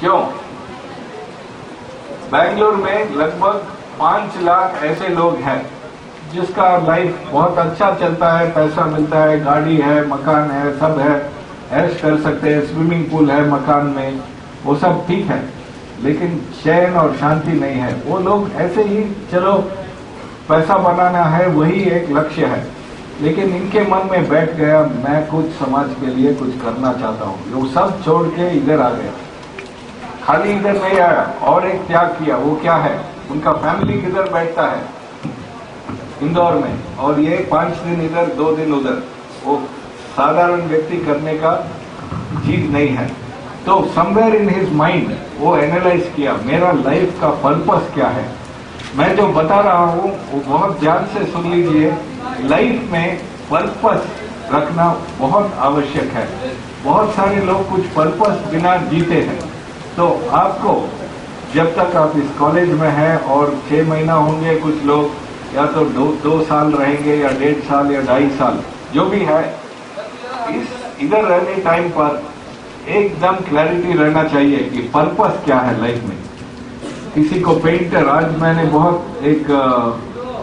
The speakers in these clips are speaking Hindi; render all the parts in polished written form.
क्यों? बेंगलुरु में लगभग 5 लाख ऐसे लोग हैं जिसका लाइफ बहुत अच्छा चलता है, पैसा मिलता है, गाड़ी है, मकान है, सब है, ऐश कर सकते हैं, स्विमिंग पूल है मकान में, वो सब ठीक है, लेकिन चैन और शांति नहीं है। वो लोग ऐसे ही चलो पैसा बनाना है, वही एक लक्ष्य है, लेकिन इनके मन में बैठ गया मैं कुछ समाज के लिए कुछ करना चाहता हूँ। वो सब छोड़ के इधर आ गया। खाली इधर नहीं आया, और एक त्याग किया। वो क्या है? उनका फैमिली किधर बैठता है? इंदौर में, और ये 5 दिन इधर 2 दिन उधर। वो साधारण व्यक्ति करने का चीज नहीं है। तो समवेयर इन हिज माइंड वो एनालाइज किया मेरा लाइफ का पर्पस क्या है। मैं जो बता रहा हूँ वो बहुत ध्यान से सुन लीजिए। लाइफ में पर्पस रखना बहुत आवश्यक है। बहुत सारे लोग कुछ पर्पस बिना जीते हैं। तो आपको जब तक आप इस कॉलेज में हैं और 6 महीना होंगे, कुछ लोग या तो 2 साल रहेंगे या 1.5 साल या 2.5 साल, जो भी है, इस इधर रहने टाइम पर एकदम क्लैरिटी रहना चाहिए कि पर्पस क्या है लाइफ में। किसी को पेंटर, आज मैंने बहुत एक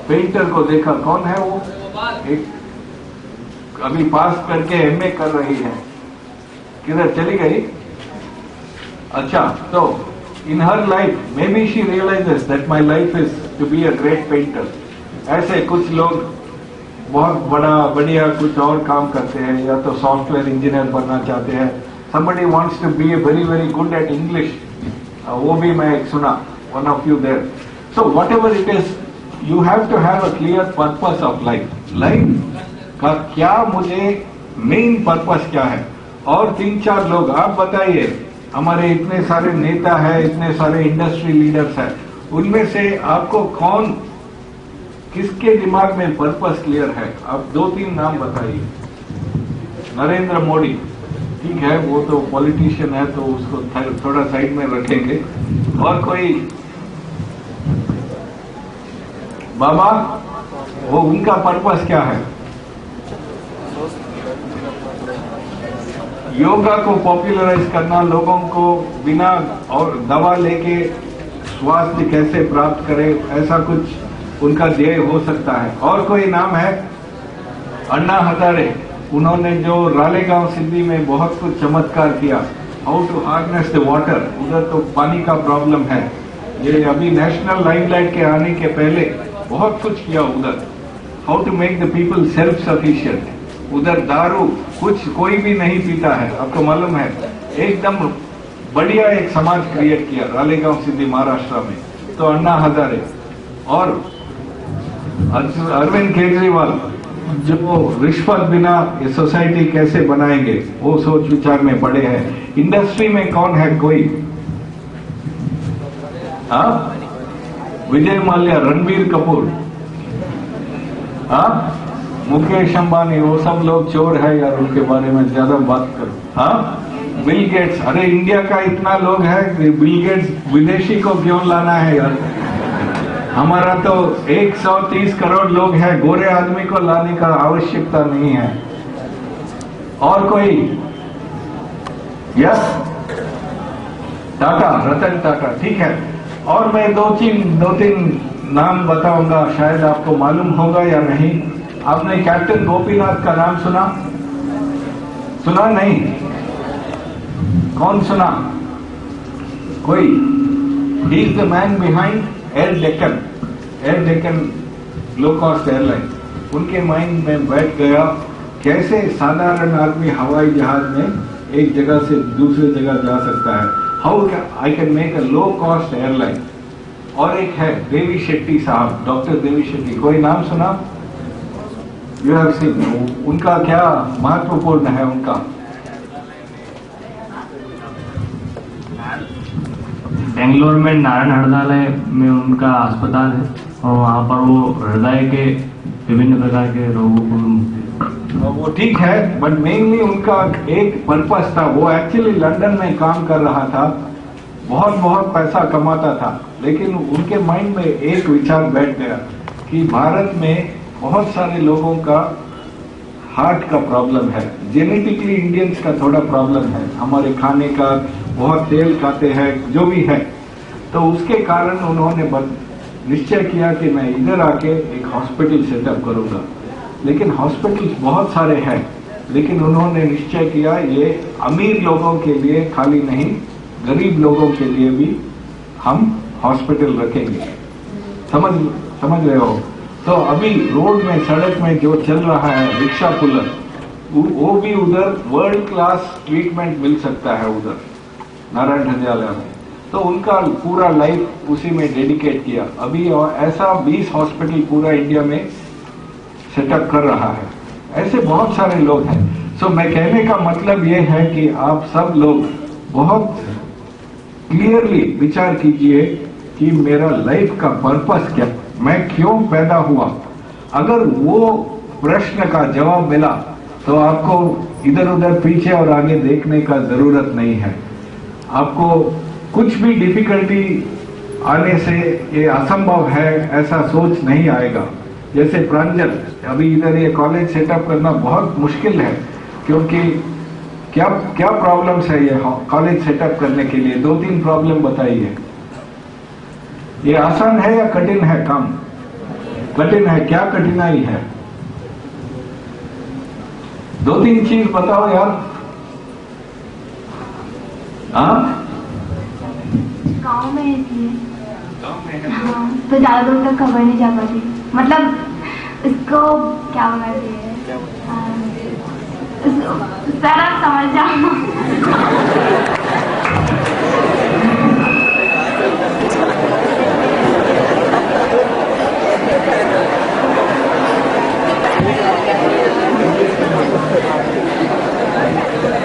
पेंटर को देखा। कौन है वो? एक अभी पास करके एमए कर रही है। किधर चली गई? अच्छा, तो in her life maybe she realizes that my life is to be a great painter. ऐसे कुछ लोग बहुत बढ़िया कुछ और काम करते हैं, या तो सॉफ्टवेयर इंजीनियर बनना चाहते हैं। somebody wants to be very very good at English, वो भी मैं एक सुना, one of you there. So whatever it is, you have to have a clear purpose of life. life का क्या, मुझे मेन पर्पस क्या है। और 3-4 लोग आप बताइए, हमारे इतने सारे नेता है, इतने सारे इंडस्ट्री लीडर्स हैं, उनमें से आपको कौन, किसके दिमाग में पर्पस क्लियर है? आप 2-3 नाम बताइए। नरेंद्र मोदी, ठीक है, वो तो पॉलिटिशियन है तो उसको थोड़ा साइड में रखेंगे। और कोई बाबा, वो उनका पर्पस क्या है? योगा को पॉपुलराइज करना, लोगों को बिना और दवा लेके स्वास्थ्य कैसे प्राप्त करे, ऐसा कुछ उनका ध्येय हो सकता है। और कोई नाम है? अन्ना हजारे, उन्होंने जो रालेगांव सिद्धि में बहुत कुछ चमत्कार किया। How to harness the water, उधर तो पानी का प्रॉब्लम है। ये अभी नेशनल लाइमलाइट के आने के पहले बहुत कुछ किया उधर। How to make the people self sufficient. उधर दारू कुछ कोई भी नहीं पीता है, आपको मालूम है। एकदम बढ़िया एक समाज क्रिएट किया रालेगांव सिद्धि महाराष्ट्र में। तो अन्ना हजारे और अरविंद केजरीवाल, जो रिश्वत बिना ये सोसाइटी कैसे बनाएंगे, वो सोच विचार में पड़े हैं। इंडस्ट्री में कौन है? कोई? हाँ, विजय माल्या, रणबीर कपूर, हाँ, मुकेश अंबानी, वो सब लोग चोर है यार, उनके बारे में ज्यादा बात करो। हाँ, बिल गेट्स, अरे इंडिया का इतना लोग है, बिल गेट्स विदेशी को क्यों लाना है यार? हमारा तो 130 करोड़ लोग हैं, गोरे आदमी को लाने का आवश्यकता नहीं है। और कोई? यस, टाटा, रतन टाटा, ठीक है। और मैं 2-3 नाम बताऊंगा, शायद आपको मालूम होगा या नहीं। आपने कैप्टन गोपीनाथ का नाम सुना? सुना नहीं? कौन सुना? कोई? He is the man behind air Deccan. Air Deccan low cost airline. उनके माइंड में बैठ गया कैसे साधारण आदमी हवाई जहाज में एक जगह से दूसरी जगह जा सकता है। How I can make a low cost airline. और एक है देवी शेट्टी साहब, डॉक्टर देवी शेट्टी, कोई नाम सुना? You have seen. उनका क्या महत्वपूर्ण है उनका? बेंगलोर में नारायण हृदयालय में उनका अस्पताल है और वहाँ पर वो हृदय के विभिन्न प्रकार के रोगों को। वो ठीक है, बट मेनली उनका एक पर्पस था। वो एक्चुअली लंदन में काम कर रहा था, बहुत पैसा कमाता था, लेकिन उनके माइंड में एक विचार बैठ गया कि भारत में बहुत सारे लोगों का हार्ट का प्रॉब्लम है। जेनेटिकली इंडियंस का थोड़ा प्रॉब्लम है, हमारे खाने का बहुत तेल खाते हैं, जो भी है। तो उसके कारण उन्होंने निश्चय किया कि मैं इधर आके एक हॉस्पिटल सेटअप करूंगा। लेकिन हॉस्पिटल्स बहुत सारे हैं, लेकिन उन्होंने निश्चय किया ये अमीर लोगों के लिए खाली नहीं, गरीब लोगों के लिए भी हम हॉस्पिटल रखेंगे। समझ रहे हो? तो अभी रोड में, सड़क में जो चल रहा है रिक्शा पुलर, वो भी उधर वर्ल्ड क्लास ट्रीटमेंट मिल सकता है उधर नारायण हृदयालय में। तो उनका पूरा लाइफ उसी में डेडिकेट किया। अभी ऐसा 20 हॉस्पिटल पूरा इंडिया में सेटअप कर रहा है। ऐसे बहुत सारे लोग हैं। सो मैं कहने का मतलब ये है कि आप सब लोग बहुत क्लियरली विचार कीजिए कि मेरा लाइफ का पर्पस क्या, मैं क्यों पैदा हुआ। अगर वो प्रश्न का जवाब मिला तो आपको इधर उधर पीछे और आगे देखने का जरूरत नहीं है। आपको कुछ भी डिफिकल्टी आने से ये असंभव है ऐसा सोच नहीं आएगा। जैसे प्रांजल, अभी इधर ये कॉलेज सेटअप करना बहुत मुश्किल है, क्योंकि क्या क्या प्रॉब्लम्स है ये कॉलेज सेटअप करने के लिए? 2-3 प्रॉब्लम बताइए। ये आसान है या कठिन है काम? कठिन है। क्या कठिनाई है? 2-3 चीज बताओ यार। हाँ, गाँव में इसलिए गाँव में है। हाँ, तो ज्यादा दूर तक खबर नहीं जा पाती। मतलब इसको क्या बोलते हैं, सारा समझ जाओ।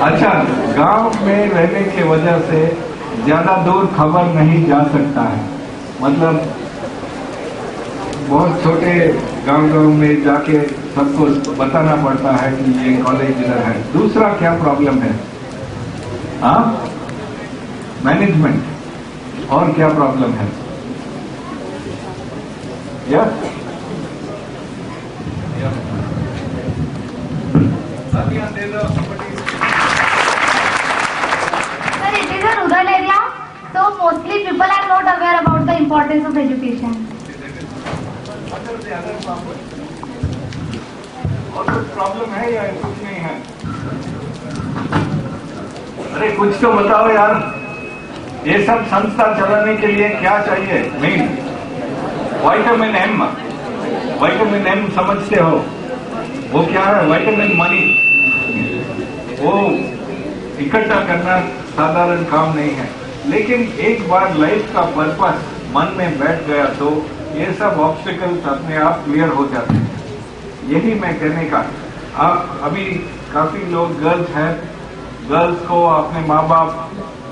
अच्छा, गांव में रहने की वजह से ज्यादा दूर खबर नहीं जा सकता है। मतलब बहुत छोटे गांव में जाके सबको बताना पड़ता है कि ये कॉलेज इधर है। दूसरा क्या प्रॉब्लम है? हाँ, मैनेजमेंट। और क्या प्रॉब्लम है? Sir, it is a rural area, so mostly people are not aware about the importance of education. और कुछ प्रॉब्लम है या कुछ नहीं है? अरे कुछ तो बताओ यार। ये सब संस्था चलाने के लिए क्या चाहिए? Main vitamin M. Vitamin M समझते हो? वो क्या है? Vitamin money. वो इकट्ठा करना साधारण काम नहीं है, लेकिन एक बार लाइफ का पर्पस मन में बैठ गया तो ये सब ऑब्स्टिकल्स अपने आप क्लियर हो जाते हैं। यही मैं कहने का। आप अभी काफी लोग गर्ल्स हैं, गर्ल्स को अपने माँ बाप,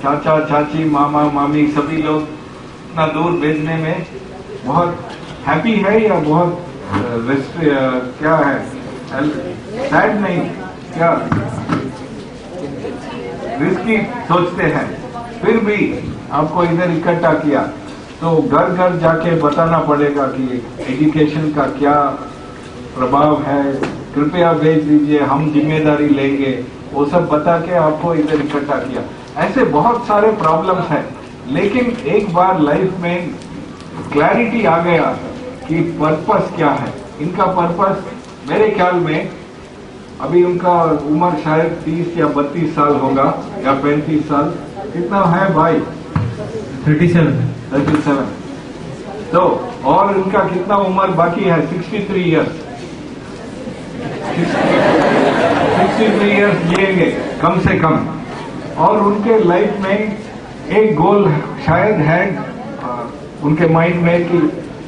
चाचा चाची, मामा मामी सभी लोग इतना दूर भेजने में बहुत हैप्पी है या बहुत क्या है, सैड नहीं, क्या रिस्की सोचते हैं। फिर भी आपको इधर इकट्ठा किया तो घर घर जाके बताना पड़ेगा कि एजुकेशन का क्या प्रभाव है, कृपया भेज दीजिए, हम जिम्मेदारी लेंगे, वो सब बता के आपको इधर इकट्ठा किया। ऐसे बहुत सारे प्रॉब्लम्स हैं, लेकिन एक बार लाइफ में क्लैरिटी आ गया कि पर्पस क्या है। इनका पर्पस मेरे ख्याल में अभी उनका उम्र शायद 30 या 32 साल होगा या 35 साल। कितना है भाई? 37। तो और उनका कितना उम्र बाकी है? 63 ईयर्स। 63 ईयर्स जिएंगे कम से कम। और उनके लाइफ में एक गोल शायद है उनके माइंड में कि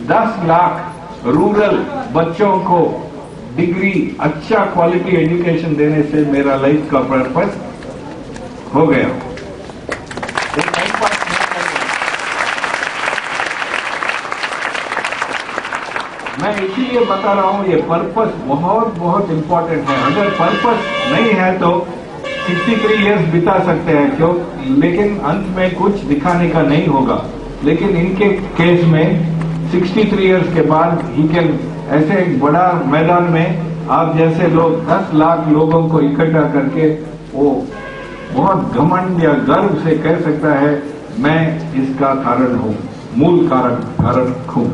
10 लाख रूरल बच्चों को डिग्री, अच्छा क्वालिटी एजुकेशन देने से मेरा लाइफ का पर्पस हो गया। मैं इसीलिए बता रहा हूं ये पर्पस बहुत बहुत इंपॉर्टेंट है। अगर पर्पस नहीं है तो 63 इयर्स बिता सकते हैं क्यों, लेकिन अंत में कुछ दिखाने का नहीं होगा। लेकिन इनके केस में 63 इयर्स के बाद ही कैन ऐसे एक बड़ा मैदान में आप जैसे लोग 10 लाख लोगों को इकट्ठा करके वो बहुत घमंड या गर्व से कह सकता है मैं इसका कारण हूं, मूल कारण हूं।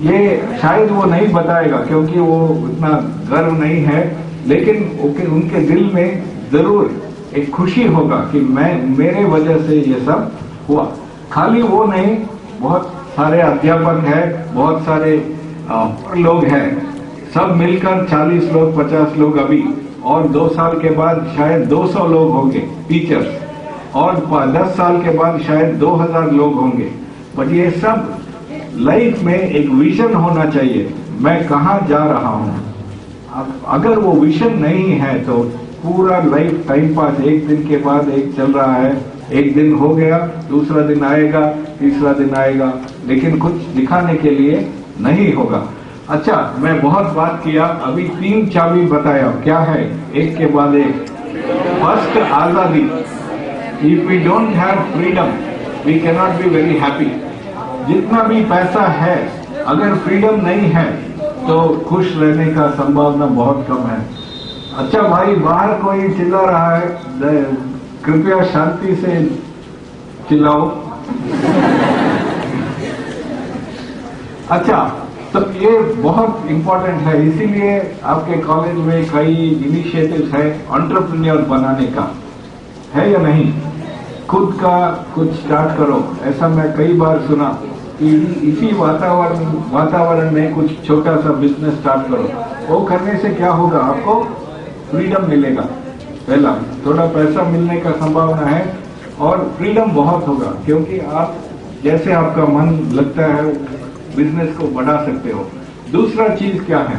ये शायद वो नहीं बताएगा क्योंकि वो इतना गर्व नहीं है, लेकिन उनके दिल में जरूर एक खुशी होगा कि मेरे वजह से ये सब हुआ। खाली वो नहीं, बहुत सारे अध्यापक हैं, बहुत सारे लोग हैं, सब मिलकर 40 लोग 50 लोग अभी, और 2 साल के बाद शायद 200 लोग होंगे टीचर्स, और 10 साल के बाद शायद 2000 लोग होंगे। बट ये सब लाइफ में एक विजन होना चाहिए, मैं कहाँ जा रहा हूँ। अगर वो विजन नहीं है तो पूरा लाइफ टाइम पास, एक दिन के बाद एक चल रहा है, एक दिन हो गया, दूसरा दिन आएगा, तीसरा दिन आएगा, लेकिन कुछ दिखाने के लिए नहीं होगा। अच्छा, मैं बहुत बात किया, अभी 3 चाबी बताया, क्या है, एक के बाद एक। फर्स्ट, आजादी। If we don't have freedom we can not be very happy. जितना भी पैसा है, अगर फ्रीडम नहीं है तो खुश रहने का संभावना बहुत कम है। अच्छा भाई, बाहर कोई चिल्ला रहा है, कृपया शांति से चिल्लाओ। अच्छा, तो ये बहुत इंपॉर्टेंट है, इसीलिए आपके कॉलेज में कई इनिशिएटिव्स है एंटरप्रेन्योर बनाने का, है या नहीं? खुद का कुछ स्टार्ट करो, ऐसा मैं कई बार सुना कि इसी वातावरण में कुछ छोटा सा बिजनेस स्टार्ट करो। वो करने से क्या होगा, आपको फ्रीडम मिलेगा। पहला, थोड़ा पैसा मिलने का संभावना है, और फ्रीडम बहुत होगा क्योंकि आप जैसे आपका मन लगता है बिजनेस को बढ़ा सकते हो। दूसरा चीज क्या है,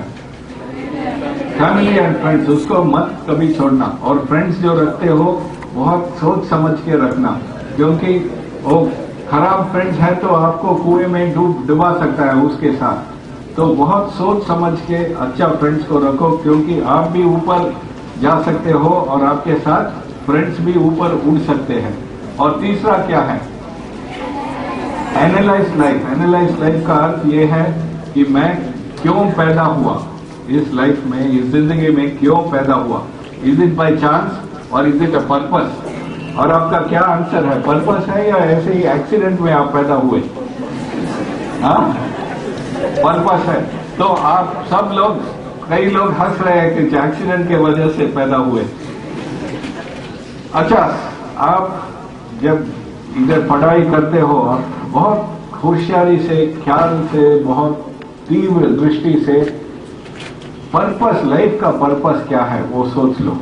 फैमिली एंड फ्रेंड्स, उसको मत कभी छोड़ना। और फ्रेंड्स जो रखते हो बहुत सोच समझ के रखना, क्योंकि वो खराब फ्रेंड्स है तो आपको कुएं में डुबा सकता है उसके साथ। तो बहुत सोच समझ के अच्छा फ्रेंड्स को रखो, क्योंकि आप भी ऊपर जा सकते हो और आपके साथ फ्रेंड्स भी ऊपर उड़ सकते हैं। और तीसरा क्या है, एनालाइज लाइफ। एनालाइज लाइफ का अर्थ ये है कि मैं क्यों पैदा हुआ इस लाइफ में, इस जिंदगी में क्यों पैदा हुआ। इज इट बाय चांस और इज इट अ पर्पस? और आपका क्या आंसर है, पर्पस है या ऐसे ही एक्सीडेंट में आप पैदा हुए? हाँ, पर्पस है। तो आप सब लोग, कई लोग हंस रहे हैं कि एक्सीडेंट के वजह से पैदा हुए। अच्छा, आप जब इधर पढ़ाई करते हो, आप बहुत होशियारी से, ख्याल से, बहुत तीव्र दृष्टि से पर्पस, लाइफ का पर्पस क्या है वो सोच लो।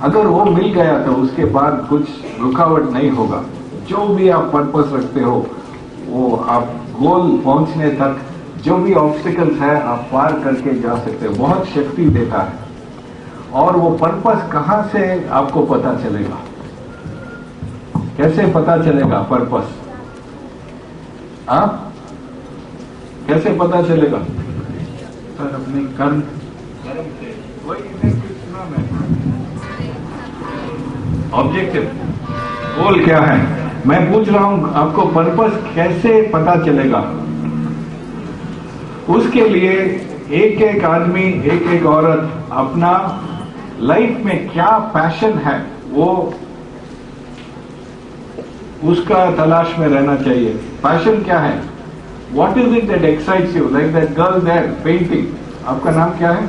अगर वो मिल गया तो उसके बाद कुछ रुकावट नहीं होगा। जो भी आप पर्पस रखते हो वो आप गोल पहुंचने तक जो भी ऑब्स्टिकल्स है आप पार करके जा सकते हो। बहुत शक्ति देता है। और वो पर्पस कहां से आपको पता चलेगा, कैसे पता चलेगा पर्पस? कैसे पता चलेगा? सर, अपने कर्म से। वही सुना मैं, ऑब्जेक्टिव, गोल क्या है। मैं पूछ रहा हूं आपको पर्पस कैसे पता चलेगा? उसके लिए एक एक आदमी, एक एक औरत अपना लाइफ में क्या पैशन है वो उसका तलाश में रहना चाहिए। पैशन क्या है? What is it that excites you, like that girl there painting. आपका नाम क्या है?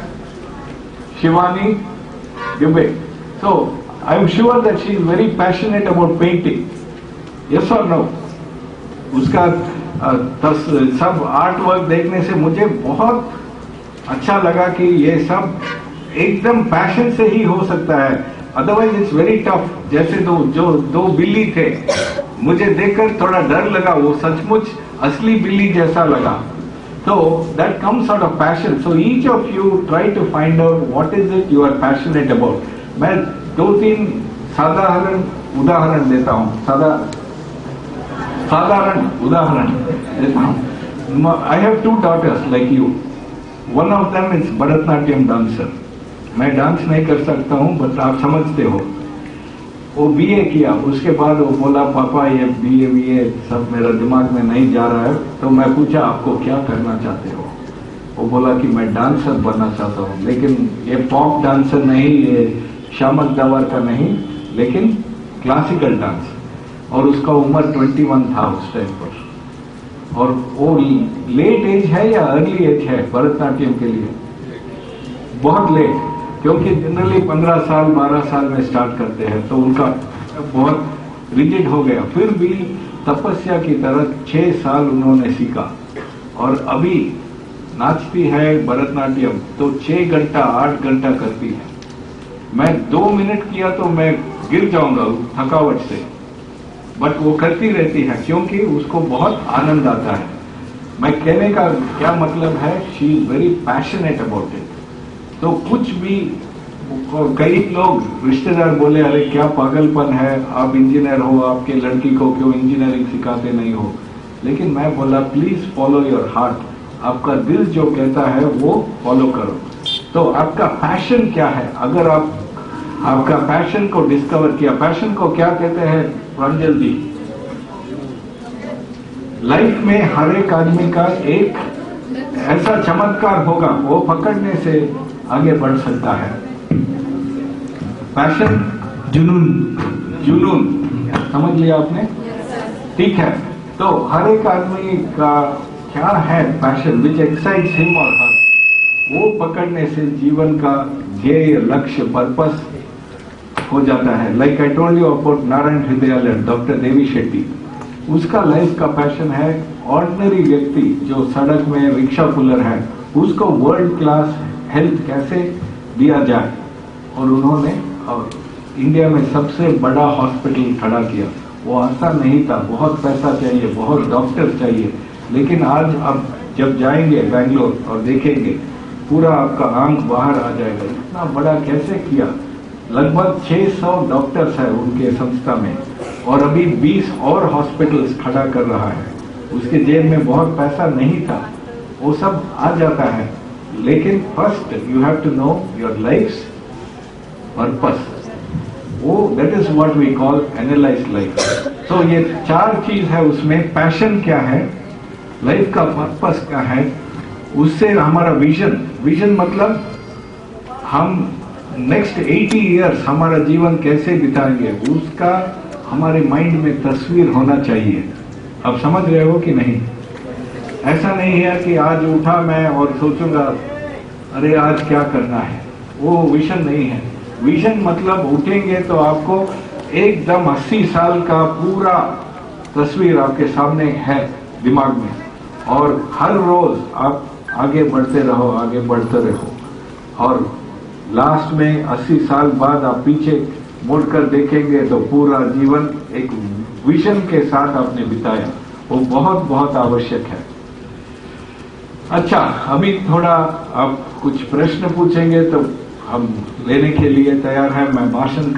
Shivani Dubey. So I am sure that she is very passionate about painting. Yes और नो? उसका सब आर्ट वर्क देखने से मुझे बहुत अच्छा लगा कि ये सब एकदम पैशन से ही हो सकता है, अदरवाइज इट्स वेरी टफ। जैसे दो बिल्ली थे, मुझे देखकर थोड़ा डर लगा, वो सचमुच असली बिल्ली जैसा लगा। तो that comes out of passion. So each of you try to find out what is it you are passionate about. मैं 2-3 साधारण उदाहरण देता हूं, साधारण उदाहरण देता हूं। I have 2 daughters like you. One of them is Bharatanatyam dancer. मैं डांस नहीं कर सकता हूं, बट आप समझते हो। वो बीए किया, उसके बाद वो बोला पापा ये बीए सब मेरा दिमाग में नहीं जा रहा है। तो मैं पूछा आपको क्या करना चाहते हो? वो बोला कि मैं डांसर बनना चाहता हूँ, लेकिन ये पॉप डांसर नहीं, ये शामक दवर का नहीं, लेकिन क्लासिकल डांस। और उसका उम्र 21 था उस टाइम पर, और वो लेट एज है या अर्ली एज है भरतनाट्यम के लिए? बहुत लेट, क्योंकि जनरली 15 साल 12 साल में स्टार्ट करते हैं, तो उनका बहुत रिजिड हो गया। फिर भी तपस्या की तरह 6 साल उन्होंने सीखा, और अभी नाचती है भरतनाट्यम तो 6 घंटा 8 घंटा करती है। मैं 2 मिनट किया तो मैं गिर जाऊंगा थकावट से, बट वो करती रहती है क्योंकि उसको बहुत आनंद आता है। मैं कहने का क्या मतलब है, she is very passionate about it. तो कुछ भी, कई लोग रिश्तेदार बोले अरे क्या पागलपन है, आप इंजीनियर हो, आपके लड़की को क्यों इंजीनियरिंग सिखाते नहीं हो? लेकिन मैं बोला प्लीज फॉलो योर हार्ट, आपका दिल जो कहता है वो फॉलो करो। तो आपका पैशन क्या है? अगर आप आपका पैशन को डिस्कवर किया, पैशन को क्या कहते हैं प्रांजल जी? लाइफ में हर एक आदमी का एक ऐसा चमत्कार होगा, वो पकड़ने से आगे बढ़ सकता है। पैशन, जुनून समझ लिया आपने? ठीक है, तो हर एक आदमी का क्या है पैशन, विच एक्साइट्स हिम और हर, वो पकड़ने से जीवन का ध्येय, लक्ष्य, पर्पस हो जाता है। Like I told you about Narayana Hrudayalaya, doctor Devi Shetty, उसका लाइफ का पैशन है ऑर्डिनरी व्यक्ति जो सड़क में रिक्शा पुलर है, उसको वर्ल्ड क्लास हेल्थ कैसे दिया जाए, और उन्होंने इंडिया में सबसे बड़ा हॉस्पिटल खड़ा किया। वो आसान नहीं था, बहुत पैसा चाहिए, बहुत डॉक्टर चाहिए, लेकिन आज अब जब जाएंगे बैंगलोर और देखेंगे पूरा आपका आंख बाहर आ जाएगा, इतना बड़ा कैसे किया। लगभग 600 डॉक्टर्स है उनके संस्था में, और अभी 20 और हॉस्पिटल्स खड़ा कर रहा है। उसके जेब में बहुत पैसा नहीं था, वो सब आ जाता है, लेकिन first you have to know your life's purpose, वो that is what we call analyse life. तो ये 4 चीज है उसमें। पैशन क्या है, लाइफ का पर्पस क्या है, उससे हमारा विजन मतलब हम नेक्स्ट 80 इयर्स हमारा जीवन कैसे बिताएंगे, उसका हमारे माइंड में तस्वीर होना चाहिए। अब समझ रहे हो कि नहीं? ऐसा नहीं है कि आज उठा मैं और सोचूंगा अरे आज क्या करना है, वो विजन नहीं है। विजन मतलब उठेंगे तो आपको एकदम 80 साल का पूरा तस्वीर आपके सामने है दिमाग में, और हर रोज आप आगे बढ़ते रहो, आगे बढ़ते रहो, और लास्ट में 80 साल बाद आप पीछे मुड़कर देखेंगे तो पूरा जीवन एक विजन के साथ आपने बिताया। वो बहुत बहुत आवश्यक है। अच्छा, अभी थोड़ा आप कुछ प्रश्न पूछेंगे तो हम लेने के लिए तैयार हैं। मैं भाषण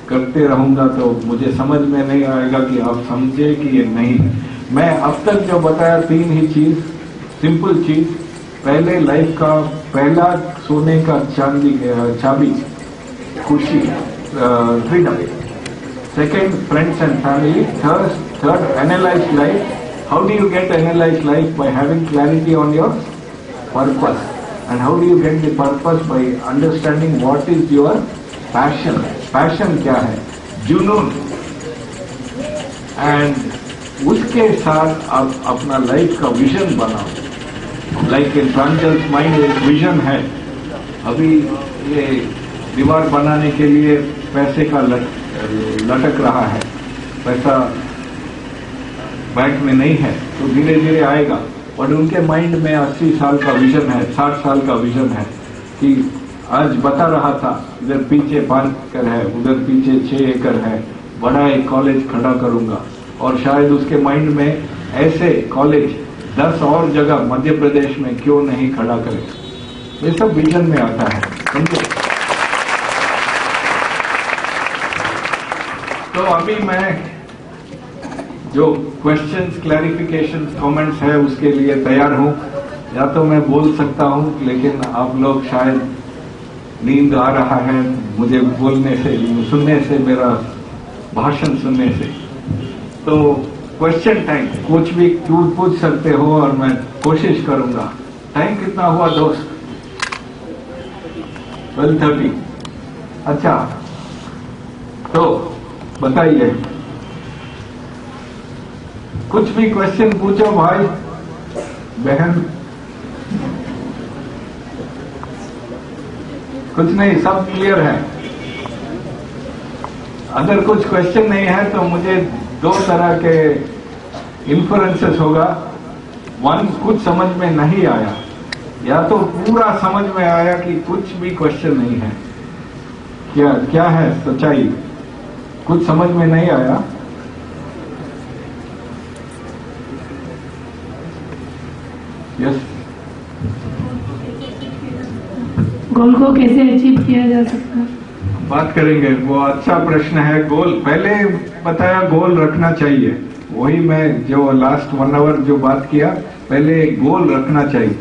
करते रहूंगा तो मुझे समझ में नहीं आएगा कि आप समझे कि ये नहीं। मैं अब तक जो बताया 3 ही चीज, सिंपल चीज। पहले लाइफ का पहला सोने का चाबी खुशी, freedom. Second friends and family. Third analyse life. How do you get analyse life? By having clarity on your purpose. And how do you get the purpose? By understanding what is your passion. Passion क्या है? जुनून। And उसके साथ आप अपना लाइफ का विजन बनाओ। लाइक इन प्रांजल्स माइंड एक विजन है। अभी ये दीवार बनाने के लिए पैसे का लटक रहा है, पैसा बैंक में नहीं है, तो धीरे धीरे आएगा। और उनके माइंड में 80 साल का विजन है, 60 साल का विजन है कि आज बता रहा था इधर पीछे 5 एकड़ है, उधर पीछे 6 एकड़ है, बड़ा एक कॉलेज खड़ा करूंगा। और शायद उसके माइंड में ऐसे कॉलेज 10 और जगह मध्य प्रदेश में क्यों नहीं खड़ा करें। ये सब विजन में आता है, समझो। तो अभी मैं जो क्वेश्चंस, क्लैरिफिकेशंस, कमेंट्स है उसके लिए तैयार हूं। या तो मैं बोल सकता हूं, लेकिन आप लोग शायद नींद आ रहा है मुझे बोलने से, सुनने से, मेरा भाषण सुनने से। तो क्वेश्चन टाइम, कुछ भी पूछ सकते हो और मैं कोशिश करूंगा टाइम कितना हुआ दोस्त? 12:30। अच्छा, तो बताइए, कुछ भी क्वेश्चन पूछो भाई बहन। कुछ नहीं, सब क्लियर है। अगर कुछ क्वेश्चन नहीं है तो मुझे दो तरह के इन्फ्लुएंसेस होगा। वन, कुछ समझ में नहीं आया, या तो पूरा समझ में आया कि कुछ भी क्वेश्चन नहीं है। क्या क्या है सच्चाई? कुछ समझ में नहीं आया? यस। गोल को कैसे अचीव किया जा सकता है? बात करेंगे, वो अच्छा प्रश्न है। गोल पहले बताया, गोल रखना चाहिए। वही मैं जो लास्ट 1 आवर जो बात किया, पहले गोल रखना चाहिए।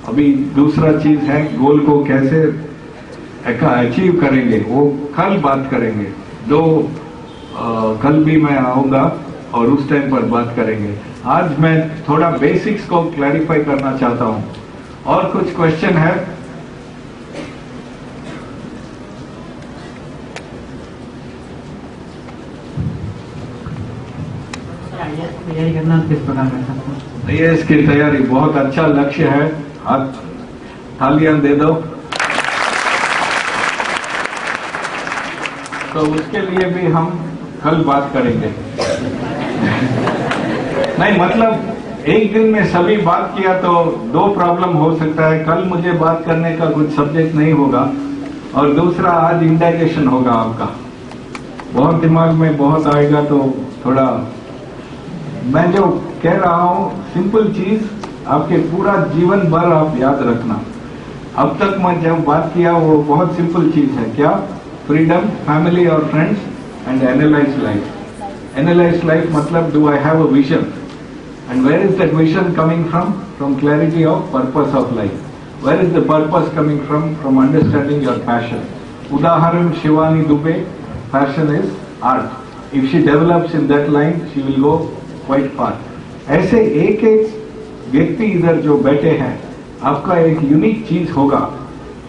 अभी दूसरा चीज है, गोल को कैसे अचीव करेंगे, वो कल बात करेंगे। कल भी मैं आऊंगा और उस टाइम पर बात करेंगे। आज मैं थोड़ा बेसिक्स को क्लैरिफाई करना चाहता हूं। और कुछ क्वेश्चन है? तैयारी करना किस प्रकार कर सकते हैं? आईएएस की तैयारी बहुत अच्छा लक्ष्य है। हाथ तालियां दे दो। तो उसके लिए भी हम कल बात करेंगे। नहीं, मतलब एक दिन में सभी बात किया तो 2 प्रॉब्लम हो सकता है। कल मुझे बात करने का कुछ सब्जेक्ट नहीं होगा, और दूसरा आज इंडाइजेशन होगा आपका। बहुत दिमाग में बहुत आएगा, तो थोड़ा मैं जो कह रहा हूं सिंपल चीज आपके पूरा जीवन भर आप याद रखना। अब तक मैं जब बात किया वो बहुत सिंपल चीज है। क्या? फ्रीडम, फैमिली और friends and analyse life. Analyse life मतलब do I have a vision, and where is that vision coming from clarity of purpose of life. Where is the purpose coming from understanding your passion. उदाहरण Shivani Dubey, passion is art. If she develops in that line she will go quite far. ऐसे एक एक व्यक्ति इधर जो बैठे हैं, आपका एक यूनिक चीज होगा।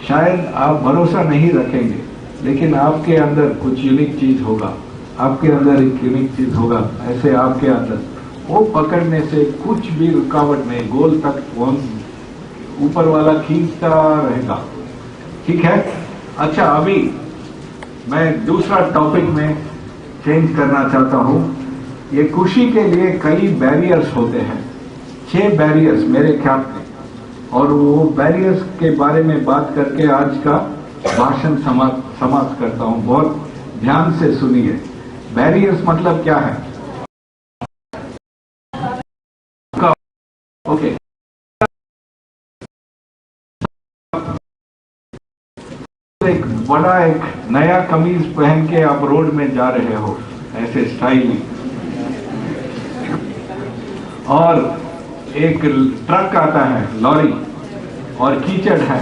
शायद आप भरोसा नहीं रखेंगे, लेकिन आपके अंदर कुछ यूनिक चीज होगा। आपके अंदर एक यूनिक चीज होगा। ऐसे आपके अंदर वो पकड़ने से कुछ भी रुकावट नहीं, गोल तक पहुंच ऊपर वाला खींचता रहेगा। ठीक है? अच्छा, अभी मैं दूसरा टॉपिक में चेंज करना चाहता हूं। ये खुशी के लिए कई बैरियर्स होते हैं, 6 बैरियर्स मेरे ख्याल में, और वो बैरियर्स के बारे में बात करके आज का भाषण समाप्त करता हूं। बहुत ध्यान से सुनिए। बैरियर्स मतलब क्या है? ओके, एक बड़ा एक नया कमीज पहन के आप रोड में जा रहे हो, ऐसे स्टाइल, और एक ट्रक आता है, लॉरी, और कीचड़ है,